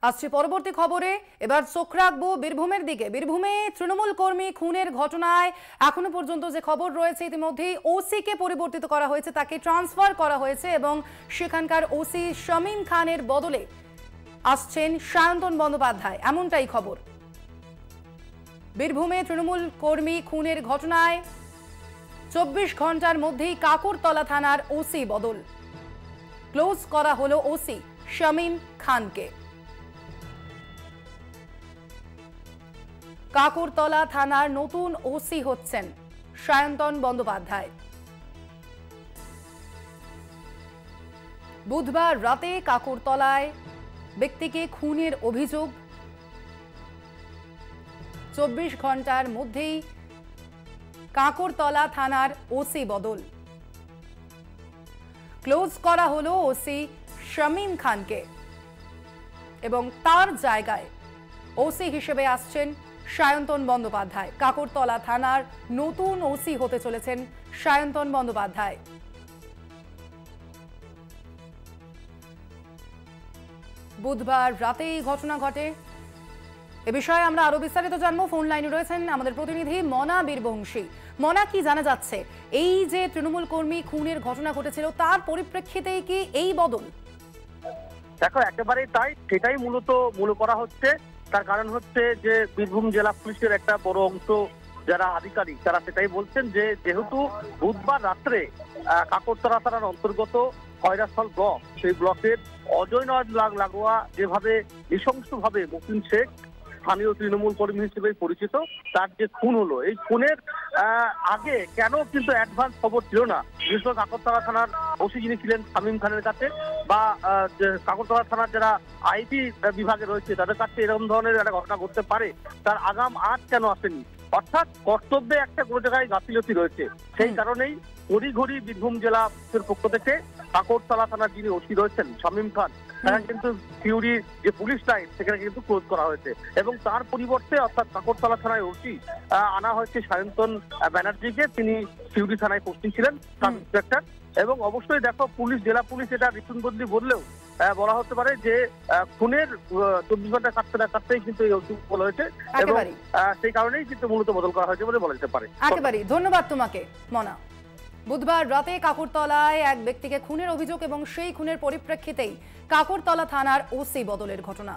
আসছে পরবর্তী খবরে। এবার চোখ রাখবো বীরভূমের দিকে। বীরভূমে তৃণমূল কর্মী খুনের ঘটনায় এখনো পর্যন্ত যে খবর রয়েছে, ইতিমধ্যেই ওসিকে পরিবর্তিত করা হয়েছে, তাকে ট্রান্সফার করা হয়েছে এবং সেখানকার ওসি শামীম খানের বদলে আসছেন সায়ন্তন বন্দ্যোপাধ্যায়, এমনটাই খবর। বীরভূমে তৃণমূল কর্মী খুনের ঘটনায় 24 ঘন্টার মধ্যেই কাকুরতলা থানার ওসি বদল। ক্লোজ করা হলো ওসি শামীম খানকে। কাকুরতলা থানার নতুন ওসি হচ্ছেন সায়ন্তন বন্দ্যোপাধ্যায়। বুধবার রাতে কাকুরতলায় ব্যক্তিকে খুনের অভিযোগ, 24 ঘন্টার মধ্যেই কাকুরতলা থানার ওসি বদল। ক্লোজ করা হলো ওসি শামীম খানকে এবং তার জায়গায় ওসি হিসেবে আসছেন সায়ন্তন বন্দ্যোপাধ্যায়। কাকুরতলা থানার নতুন ওসি হতে চলেছেন সায়ন্তন বন্দ্যোপাধ্যায়। বুধবার রাতে এই ঘটনা ঘটে। এ বিষয়ে আমরা আরো বিস্তারিত জানবো। ফোন লাইনে রয়েছেন আমাদের প্রতিনিধি মনা বীরবংশী। মনা, কি জানা যাচ্ছে? এই যে তৃণমূল কর্মী খুনের ঘটনা ঘটেছিল, তার পরিপ্রেক্ষিতেই কি এই বদল? দেখো, একেবারেই তাই, সেটাই মূলত মনে করা হচ্ছে। তার কারণ হচ্ছে যে বীরভূম জেলা পুলিশের একটা বড় অংশ যারা আধিকারিক, তারা সেটাই বলছেন যে যেহেতু বুধবার রাত্রে কাকরতলা থানার অন্তর্গত খয়রাস্থল ব্লক, সেই ব্লকের অজয়নগর লাগোয়া যেভাবে নৃশংসভাবে মকিন শেখ, স্থানীয় তৃণমূল কর্মী হিসেবে পরিচিত, তার যে খুন হলো, এই খুনের আগে কেন কিন্তু অ্যাডভান্স খবর ছিল না বিশেষ করে কাকরতলা থানার ওসি যিনি ছিলেন শামীম খানের কাছে, বা কাকরতলা থানার যারা আইটি বিভাগে রয়েছে তাদের কাছে এরকম ধরনের একটা ঘটনা ঘটতে পারে, তার আগাম আজ কেন আসেনি? অর্থাৎ কর্তব্যে একটা কোনো জায়গায় গাফিলতি রয়েছে। সেই কারণেই তড়িঘড়ি বীরভূম জেলা পুলিশের পক্ষ থেকে কাকরতলা থানার যিনি ওসি রয়েছেন শামীম খান, তারা কিন্তু সিউড়ি যে পুলিশ লাইন সেখানে কিন্তু ক্লোজ করা হয়েছে এবং তার পরিবর্তে অর্থাৎ কাকরতলা থানায় ওসি আনা হয়েছে সায়ন্তন ব্যানার্জিকে। তিনি সিউড়ি থানায় পোস্টিং ছিলেন সাব ইন্সপেক্টর। এবং অবশ্যই দেখো, পুলিশ, জেলা পুলিশ এটা রিসেন্টলি বললেও বলা হতে পারে যে খুনের 24 ঘন্টা কাটতে না কাটতেই কিন্তু এই ওসি বলা হয়েছে এবং সেই কারণেই কিন্তু মূলত বদল করা হয়েছে বলে বলা যেতে পারে। একেবারে ধন্যবাদ তোমাকে মনা। বুধবার রাতে কাকুরতলায় এক ব্যক্তিকে খুনের অভিযোগ এবং সেই খুনের পরিপ্রেক্ষিতেই কাকুরতলা থানার ওসি বদলের ঘটনা।